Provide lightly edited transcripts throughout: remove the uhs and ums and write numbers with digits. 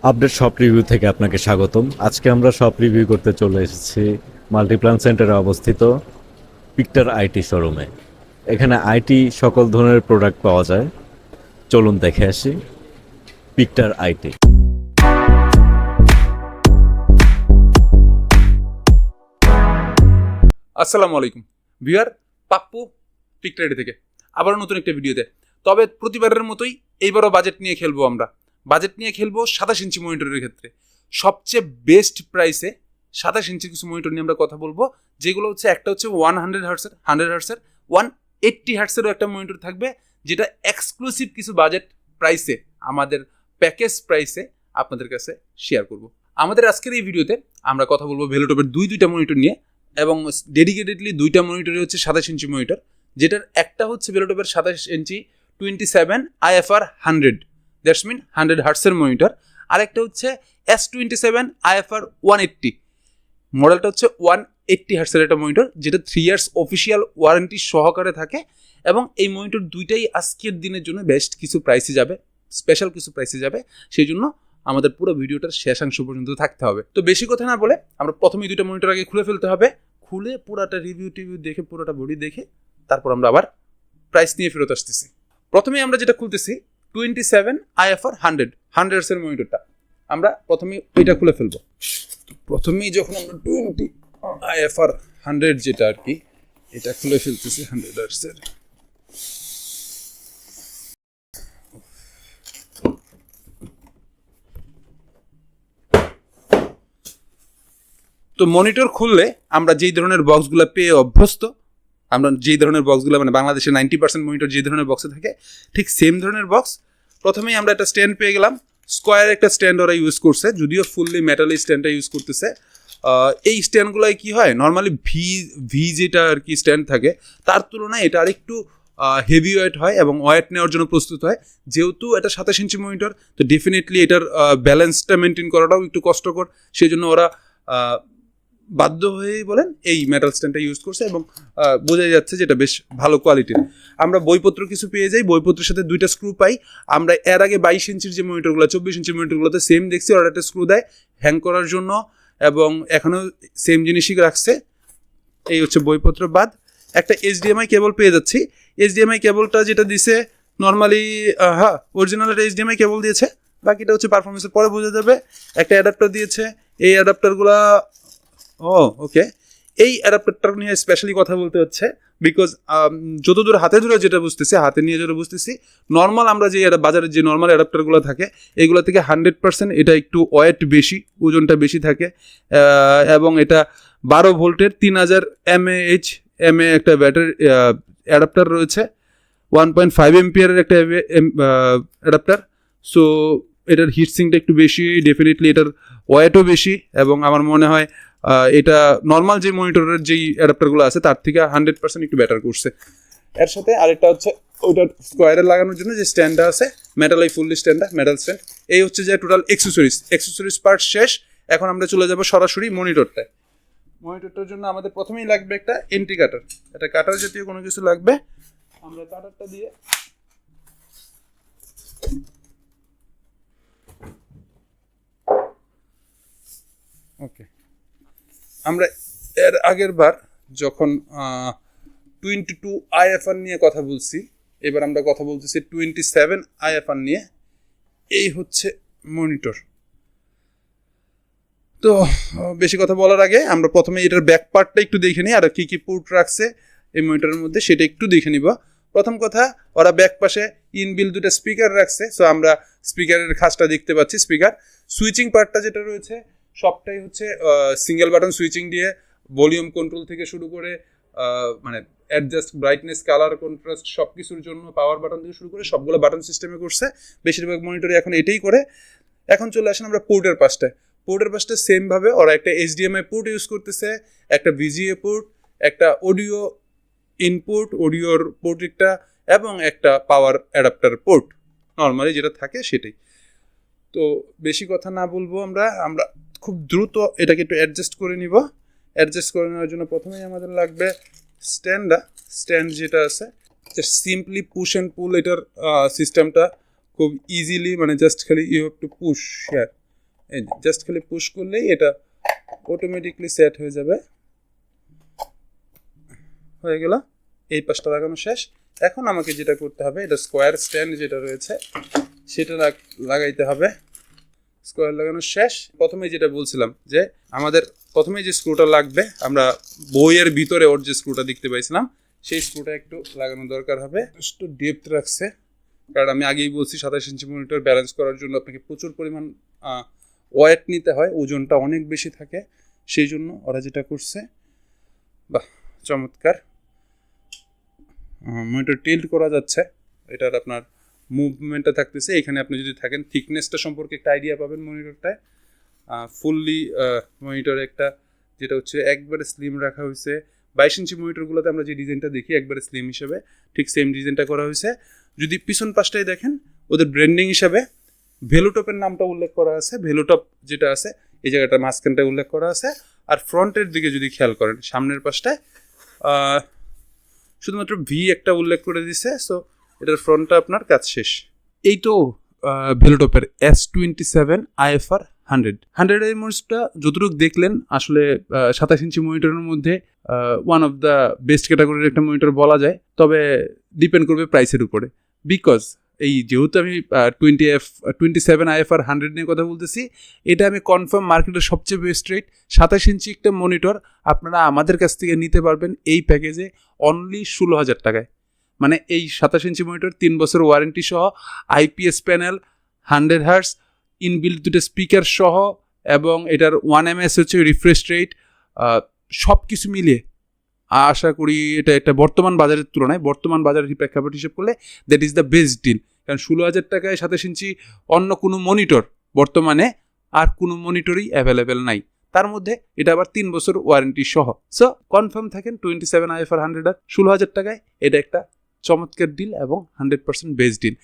Update shop review থেকে আপনাকে স্বাগতম। আজকে আমরা শপ রিভিউ করতে চলে এসেছি মাল্টিপ্ল্যান সেন্টারে অবস্থিত পিকটার আইটি শোরুমে। এখানে আইটি সকল ধরনের প্রোডাক্ট পাওয়া যায়। চলুন দেখে আসি পিকটার আইটি। আসসালামু আলাইকুম ভিউয়ার, পাপ্পু পিকটার আইটি থেকে আবারও নতুন একটা ভিডিওতে। তবে প্রতিবারের মতোই এইবারও বাজেট নিয়ে খেলবো। আমরা বাজেট নিয়ে খেলবো 27 ইঞ্চি মনিটরের ক্ষেত্রে সবচেয়ে বেস্ট প্রাইসে 27 ইঞ্চির কিছু মনিটর নিয়ে আমরা কথা বলবো, যেগুলো হচ্ছে একটা হচ্ছে 100 হার্টসের 180 হার্টসেরও একটা মনিটর থাকবে, যেটা এক্সক্লুসিভ কিছু বাজেট প্রাইসে আমাদের প্যাকেজ প্রাইসে আপনাদের কাছে শেয়ার করব। আমাদের আজকের এই ভিডিওতে আমরা কথা বলবো ভেলোটপের দুইটা মনিটর নিয়ে, এবং ডেডিকেটেডলি দুইটা মনিটরই হচ্ছে 27 ইঞ্চি মনিটর, যেটার একটা হচ্ছে ভেলোটপের 27 ইঞ্চি 27 IFR 100, দ্যাটস মিন 100 হার্টসের মনিটর। আরেকটা হচ্ছে S27 IFR 180, মডেলটা হচ্ছে 180 হার্টসের একটা মনিটর, যেটা 3 ইয়ার্স অফিসিয়াল ওয়ারেন্টি সহকারে থাকে। এবং এই মনিটর দুইটাই আজকের দিনের জন্য বেস্ট কিছু প্রাইসে যাবে, স্পেশাল কিছু প্রাইসে যাবে, সেই জন্য আমাদের পুরো ভিডিওটার শেষাংশ পর্যন্ত থাকতে হবে। তো বেশি কথা না বলে আমরা প্রথমেই দুইটা মনিটর আগে খুলে ফেলতে হবে। খুলে পুরোটা রিভিউ দেখে পুরোটা বডি দেখে তারপর আমরা আবার প্রাইস নিয়ে ফেরত আসতেছি। প্রথমেই আমরা যেটা খুলতেছি 27 IFR 100 হার্টসের মনিটরটা। আমরা প্রথমেই এটা খুলে ফেলবো। প্রথমেই যখন আমরা 20 IFR 100 যেটা আর কি, এটা খুলে ফেলতেছি 100 হার্টসের। তো মনিটর খুললে আমরা যেই ধরনের বক্সগুলো পেয়ে অভ্যস্ত, আমরা যেই ধরনের বক্সগুলো মানে বাংলাদেশে 90% মনিটর যে ধরনের বক্সে থাকে ঠিক সেম ধরনের বক্স। প্রথমেই আমরা একটা স্ট্যান্ড পেয়ে গেলাম। স্কোয়ার একটা স্ট্যান্ড ওরা ইউজ করছে, যদিও ফুললি মেটাল স্ট্যান্ডটা ইউজ করতেছে। এই স্ট্যান্ডগুলোয় কি হয়, নর্মালি ভি যেটা আর কি স্ট্যান্ড থাকে তার তুলনায় এটা আরেকটু হেভি ওয়েট হয় এবং ওয়েট নেওয়ার জন্য প্রস্তুত হয়। যেহেতু এটা 27 ইঞ্চি মনিটর, তো ডেফিনেটলি এটার ব্যালেন্সটা মেনটেন করাটাও একটু কষ্টকর, সেই জন্য ওরা বাধ্য হয়েই বলেন এই মেটাল স্ট্যান্ডটা ইউজ করছে, এবং বোঝা যাচ্ছে যেটা বেশ ভালো কোয়ালিটির। আমরা বইপত্র কিছু পেয়ে যাই, বইপত্রের সাথে দুইটা স্ক্রু পাই। আমরা এর আগে 22 ইঞ্চির যে মনিটরগুলো 24 ইঞ্চির মনিটরগুলোতে সেম দেখছি, ওরা একটা স্ক্রু দেয় হ্যাং করার জন্য, এবং এখনও সেম জিনিসই রাখছে। এই হচ্ছে বইপত্র বাদ। একটা HDMI কেবল পেয়ে যাচ্ছি। HDMI কেবলটা যেটা দিছে নর্মালি অরিজিনাল একটা HDMI কেবল দিয়েছে, বাকিটা হচ্ছে পারফরমেন্সের পরে বোঝা যাবে। একটা অ্যাডাপ্টার দিয়েছে, এই অ্যাডাপ্টারগুলো ওকে। এই অ্যাডাপ্টারটা নিয়ে স্পেশালি কথা বলতে হচ্ছে, বিকজ যতদূর হাতে ধরে যেটা বুঝতেছি, হাতে নিয়ে যেটা বুঝতেছি, নর্মাল আমরা যে বাজারের যে নর্মাল অ্যাডাপ্টারগুলো থাকে এগুলো থেকে 100% এটা একটু ওয়েট বেশি, ওজনটা বেশি থাকে, এবং এটা 12 ভোল্টের 3000 mAh একটা ব্যাটারি অ্যাডাপ্টার রয়েছে, 1.5 এম্পিয়ারের একটা অ্যাডাপ্টার। সো এটার হিটসিংটা একটু বেশি, ডেফিনেটলি এটার ওয়েটও বেশি, এবং আমার মনে হয় এটা নর্মাল যে মনিটরের যেই অ্যাডাপ্টারগুলো আছে তার থেকে 100% একটু বেটার করছে। এর সাথে আরেকটা হচ্ছে ওইটা স্কোয়ারে লাগানোর জন্য যে স্ট্যান্ডটা আছে, মেটাল, এই ফুললি স্ট্যান্ডটা মেটাল স্ট্যান্ড। এই হচ্ছে যে টোটাল এক্সেসরিজ পার্ট শেষ। এখন আমরা চলে যাব সরাসরি মনিটরটায়। মনিটরটার জন্য আমাদের প্রথমেই লাগবে একটা এন্ট্রি কাটার, একটা কাটার জাতীয় কোনো কিছু লাগবে। আমরা কাটারটা দিয়ে ওকে, আমরা এর আগের বার যখন 22 IFR নিয়ে কথা বলছি, এবার আমরা কথা বলতেছি 27 IFR নিয়ে। এই হচ্ছে মনিটর। তো বেশি কথা বলার আগে আমরা প্রথমে এটার ব্যাক পার্টটা একটু দেখে নিই, আর কী কী পোর্ট রাখছে এই মনিটরের মধ্যে সেটা একটু দেখে নিব। প্রথম কথা, ওরা ব্যাক পাশে ইনবিল দুটো স্পিকার রাখছে, সো আমরা স্পিকারের খাসটা দেখতে পাচ্ছি। স্পিকার সুইচিং পার্টটা যেটা রয়েছে সবটাই হচ্ছে সিঙ্গেল বাটন সুইচিং দিয়ে ভলিউম কন্ট্রোল থেকে শুরু করে মানে অ্যাডজাস্ট ব্রাইটনেস, কালার, কন্ট্রাস্ট সব কিছুর জন্য পাওয়ার বাটন থেকে শুরু করে সবগুলো বাটন সিস্টেমে করছে। বেশিরভাগ মনিটরে এখন এটাই করে। এখন চলে আসেন আমরা পোর্টের পাশটায়। পোর্টের পাশটা সেমভাবে ওরা একটা HDMI পোর্ট ইউজ করতেছে, একটা VGA পোর্ট, একটা অডিও ইনপুট, অডিওর পোর্ট একটা, এবং একটা পাওয়ার অ্যাডাপ্টার পোর্ট, নর্মালি যেটা থাকে সেটাই। তো বেশি কথা না বলবো, আমরা খুব দ্রুত এটাকে একটু অ্যাডজাস্ট করে নিব। অ্যাডজাস্ট করে নেওয়ার জন্য প্রথমেই আমাদের লাগবে স্ট্যান্ড যেটা আছে, সিম্পলি পুশ অ্যান্ড পুল। এটার সিস্টেমটা খুব ইজিলি, মানে জাস্ট খালি you have to push here, এই জাস্ট খালি পুশ করলেই এটা অটোমেটিকলি সেট হয়ে যাবে। হয়ে গেল, এই পাশটা লাগানো শেষ। এখন আমাকে যেটা করতে হবে, এটা স্কোয়ার স্ট্যান্ড যেটা রয়েছে সেটা লাগাইতে হবে। স্কোয়ার লাগানো শেষ। প্রথমে যেটা বলছিলাম যে আমাদের প্রথমে যে স্ক্রুটা লাগবে, আমরা বইয়ের ভিতরে ওর যে স্ক্রুটা দেখতে পাইছিলাম সেই স্ক্রুটা একটু লাগানো দরকার হবে। একটু ডেপথ রাখছে, কারণ আমি আগেই বলছি 27 ইঞ্চি মনিটর ব্যালেন্স করার জন্য আপনাকে প্রচুর পরিমাণ ওয়েট নিতে হয়, ওজনটা অনেক বেশি থাকে। সেই জন্য ওরা যেটা করছে, বাহ চমৎকার, মনিটর টিল্ট করা যাচ্ছে, এটার আপনার মুভমেন্টটা থাকতেছে। এখানে আপনি যদি থাকেন থিকনেসটা সম্পর্কে একটা আইডিয়া পাবেন মনিটরটায়। ফুললি মনিটর একটা যেটা হচ্ছে একবারে স্লিম রাখা হয়েছে। 22 ইঞ্চি মনিটরগুলোতে আমরা যে ডিজাইনটা দেখি একবারে স্লিম হিসেবে, ঠিক সেম ডিজাইনটা করা হয়েছে। যদি পিছন পাশটাই দেখেন, ওদের ব্র্যান্ডিং হিসাবে ভেলুটপের নামটা উল্লেখ করা আছে। ভেলুটপ যেটা আছে এই জায়গাটা মাঝখানটায় উল্লেখ করা আছে। আর ফ্রন্টের দিকে যদি খেয়াল করেন, সামনের পাশটায় শুধুমাত্র ভি একটা উল্লেখ করে দিছে। সো এটার ফ্রন্টটা আপনার কাজ শেষ। এই তো ভেলুটপের S27 IFR 100 এর মনিটরটা যতটুকু দেখলেন, আসলে 27 ইঞ্চি মনিটরের মধ্যে ওয়ান অফ দ্য বেস্ট ক্যাটাগরির একটা মনিটর বলা যায়। তবে ডিপেন্ড করবে প্রাইসের উপরে, বিকজ এই যেহেতু আমি 27 IFR 100 নিয়ে কথা বলতেছি, এটা আমি কনফার্ম মার্কেটের সবচেয়ে বেস্ট রেট। 27 ইঞ্চি একটা মনিটর আপনারা আমাদের কাছ থেকে নিতে পারবেন এই প্যাকেজে অনলি 16,000 টাকায়। মানে এই 27 ইঞ্চি মনিটর 3 বছর ওয়ারেন্টি সহ, IPS প্যানেল, 100 হার্টস, ইনবিল্ট দুটো স্পিকার সহ, এবং এটার 1 ms হচ্ছে রিফ্রেশ রেট। সব কিছু মিলিয়ে আশা করি এটা একটা বর্তমান বাজারের তুলনায়, বর্তমান বাজারের প্রেক্ষাপট হিসেব করলে that is the best deal. কারণ 16,000 টাকায় 27 ইঞ্চি অন্য কোনো মনিটর বর্তমানে আর কোনো মনিটরই অ্যাভেলেবেল নাই। তার মধ্যে এটা আবার 3 বছর ওয়ারেন্টি সহ। সো কনফার্ম থাকেন 27 IFR 100 আর 16,000 টাকায়, এটা একটা চমৎকার ডিল এবং 100% বেস্ট ডিল,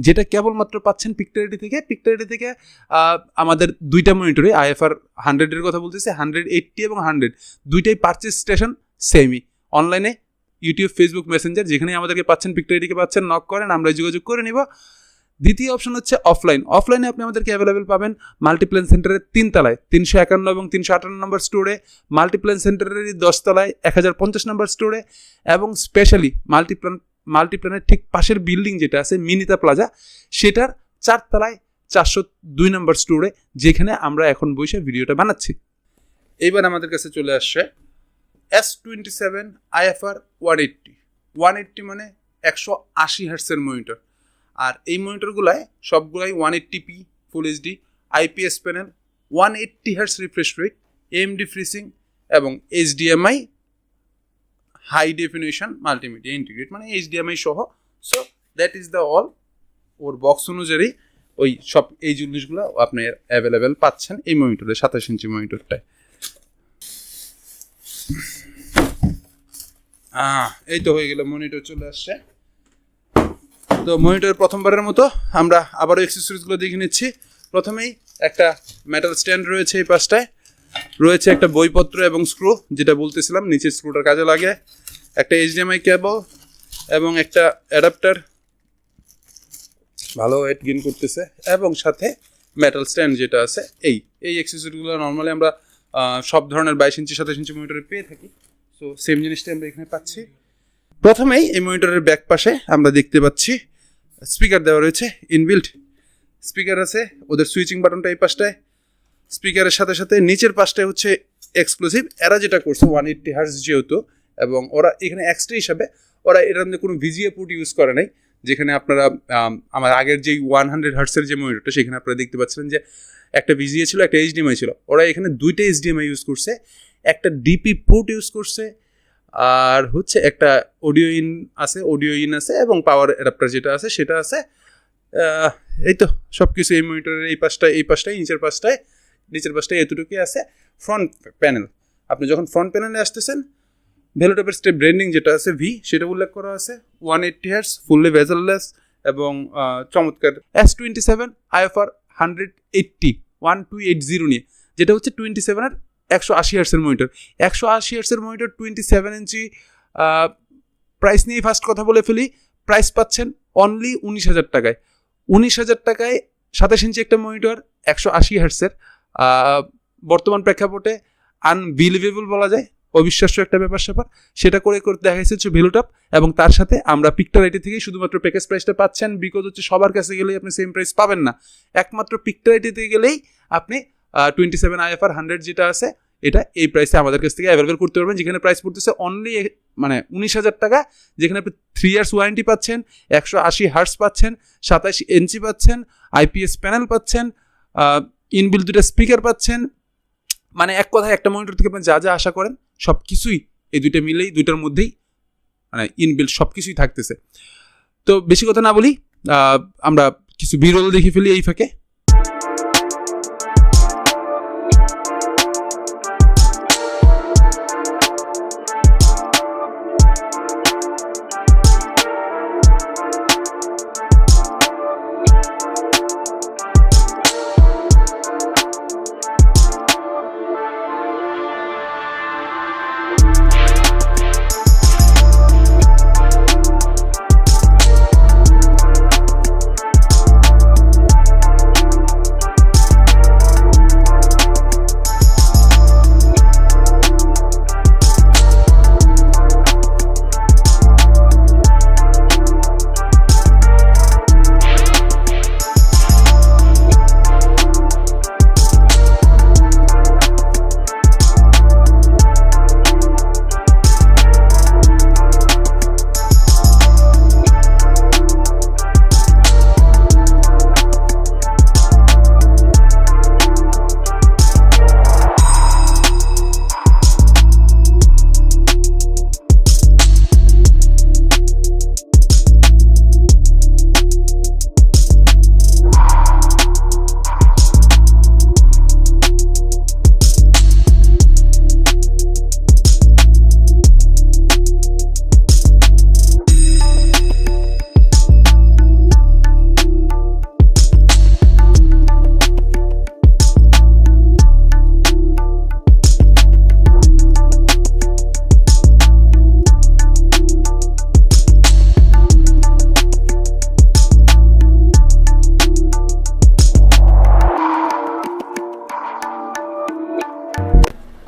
যেটা কেবলমাত্র পাচ্ছেন পিকটারিটি থেকে। পিকটারিটি থেকে আমাদের দুইটা মনিটরে IFR 100 এর কথা বলতেছে, 180 এবং 100 দুইটাই পারচেস স্টেশন সেমই। অনলাইনে ইউটিউব, ফেসবুক, মেসেঞ্জার যেখানে আমাদেরকে পাচ্ছেন, পিকটারিটিকে পাচ্ছেন, নক করেন, আমরা যোগাযোগ করে নিব। দ্বিতীয় অপশন হচ্ছে অফলাইন। অফলাইনে আপনি আমাদেরকে অ্যাভেলেবেল পাবেন মাল্টিপ্ল্যান সেন্টারের 3 তলায় 351 এবং 358 নম্বর স্টোরে, মাল্টিপ্ল্যান সেন্টারের 10 তলায় 1050 নম্বর স্টোরে, এবং স্পেশালি মাল্টিপ্ল্যানের ঠিক পাশের বিল্ডিং যেটা আছে মিনিতা প্লাজা, সেটার 4 তলায় 402 নম্বর স্টোরে, যেখানে আমরা এখন বসে ভিডিওটা বানাচ্ছি। এইবার আমাদের কাছে চলে আসছে S27 IFR 180 মানে 180 হার্টসের মনিটর। আর এই মনিটরগুলায় সবগুলাই 180p full HD, IPS panel, 180 hertz refresh rate, AMD FreeSync এবং HDMI high definition multimedia integrate, মানে HDMI সহ। So that is the all. ওর বক্স অনুযায়ী ওই সব এই জিনিসগুলো আপনি অ্যাভেলেবেল পাচ্ছেন এই মনিটরে, 27 ইঞ্চি মনিটরটায়। এই তো হয়ে গেল, মনিটর চলে আসছে। তো মনিটরের প্রথমবারের মতো আমরা আবারও অ্যাক্সেসরিজগুলো দেখে নিচ্ছি। প্রথমেই একটা মেটাল স্ট্যান্ড রয়েছে, এই পাশটায় রয়েছে একটা বইপত্র এবং স্ক্রু, যেটা বলতেছিলাম নিচের স্ক্রুটার কাজে লাগে, একটা HDMI কেবল এবং একটা অ্যাডাপ্টার, ভালো ওয়েট গেইন করতেছে, এবং সাথে মেটাল স্ট্যান্ড যেটা আছে। এই অ্যাক্সেসরিজগুলো নর্মালি আমরা সব ধরনের 22 ইঞ্চি 27 ইঞ্চি মনিটরে পেয়ে থাকি। সো সেম জিনিসটা আমরা এখানে পাচ্ছি। প্রথমেই এই মনিটরের ব্যাক পাশে আমরা দেখতে পাচ্ছি স্পিকার দেওয়া রয়েছে, ইনবিল্ট স্পিকার আছে। ওদের সুইচিং বাটনটা এই পাশটায়, স্পিকারের সাথে সাথে নিচের পাশটায় হচ্ছে এক্সক্লুসিভ। এরা যেটা করছে 180 হার্টস যেহেতু, এবং ওরা এখানে এক্সট্রা হিসাবে ওরা এটার মধ্যে কোনো VGA পোর্ট ইউজ করে নাই। যেখানে আপনারা আমার আগের যেই 100 হার্টসের যে মনিটরটা, সেখানে আপনারা দেখতে পাচ্ছিলেন যে একটা VGA ছিল, একটা HDMI ছিল। ওরা এখানে দুইটা HDMI ইউজ করছে, একটা DP পোর্ট ইউজ করছে, আর হচ্ছে একটা অডিও ইন আছে এবং পাওয়ার অ্যাডাপ্টার যেটা আছে সেটা আছে। এই তো সব কিছু এই মনিটরের এই পাশটায় নিচের পাশটায় এতটুকুই আছে। ফ্রন্ট প্যানেল, আপনি যখন ফ্রন্ট প্যানেলে আসতেছেন, ভেলোটপের স্টেপ ব্র্যান্ডিং যেটা আছে ভি, সেটা উল্লেখ করা আছে। 180 হার্টস, ফুললি বেজেললেস এবং চমৎকার S27 IFR 1280 নিয়ে, যেটা হচ্ছে 27 এর 180 হার্টসের মনিটর। 180 হার্টসের মনিটর 27 ইঞ্চি প্রাইস নিয়ে ফার্স্ট কথা বলে ফেলি। প্রাইস পাচ্ছেন অনলি 19,000 টাকায়। 19,000 টাকায় 27 ইঞ্চি একটা মনিটর 180 হার্টসের, বর্তমান প্রেক্ষাপটে আনবিলিভেবল বলা যায়, অবিশ্বাস্য একটা ব্যাপার সেটা করে দেখা গেছে হচ্ছে ভ্যালুটপ, এবং তার সাথে আমরা পিকটার আইটি থেকেই শুধুমাত্র প্যাকেজ প্রাইসটা পাচ্ছেন, বিকজ হচ্ছে সবার কাছে গেলেই আপনি সেম প্রাইস পাবেন না, একমাত্র পিকটার আইটিতে গেলেই আপনি 27 IFR 100 যেটা আছে এটা এই প্রাইসে আমাদের কাছ থেকে অ্যাভেলেবেল করতে পারবেন, যেখানে প্রাইস পড়তেছে অনলি মানে 19,000 টাকা, যেখানে আপনি 3 ইয়ার্স ওয়ারেন্টি পাচ্ছেন, 180 হার্টস পাচ্ছেন, 27 ইঞ্চি পাচ্ছেন, IPS প্যানেল পাচ্ছেন, ইনবিল্ট 2টা স্পিকার পাচ্ছেন, মানে এক কথায় একটা মনিটর থেকে আপনি যা যা আশা করেন সব কিছুই এই দুইটা মিলেই, দুইটার মধ্যেই মানে ইনবিল্ট সব কিছুই থাকতেছে। তো বেশি কথা না বলি, আমরা কিছু বিরল দেখে ফেলি এই ফাঁকে।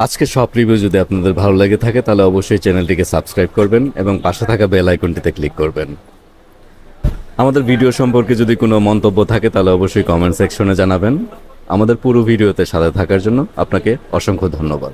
আজকে সব রিভিউ যদি আপনাদের ভালো লাগে থাকে তাহলে অবশ্যই চ্যানেলটিকে সাবস্ক্রাইব করবেন এবং পাশে থাকা বেল আইকনটিতে ক্লিক করবেন। আমাদের ভিডিও সম্পর্কে যদি কোনো মন্তব্য থাকে তাহলে অবশ্যই কমেন্ট সেকশনে জানাবেন। আমাদের পুরো ভিডিওতে সাথে থাকার জন্য আপনাকে অসংখ্য ধন্যবাদ।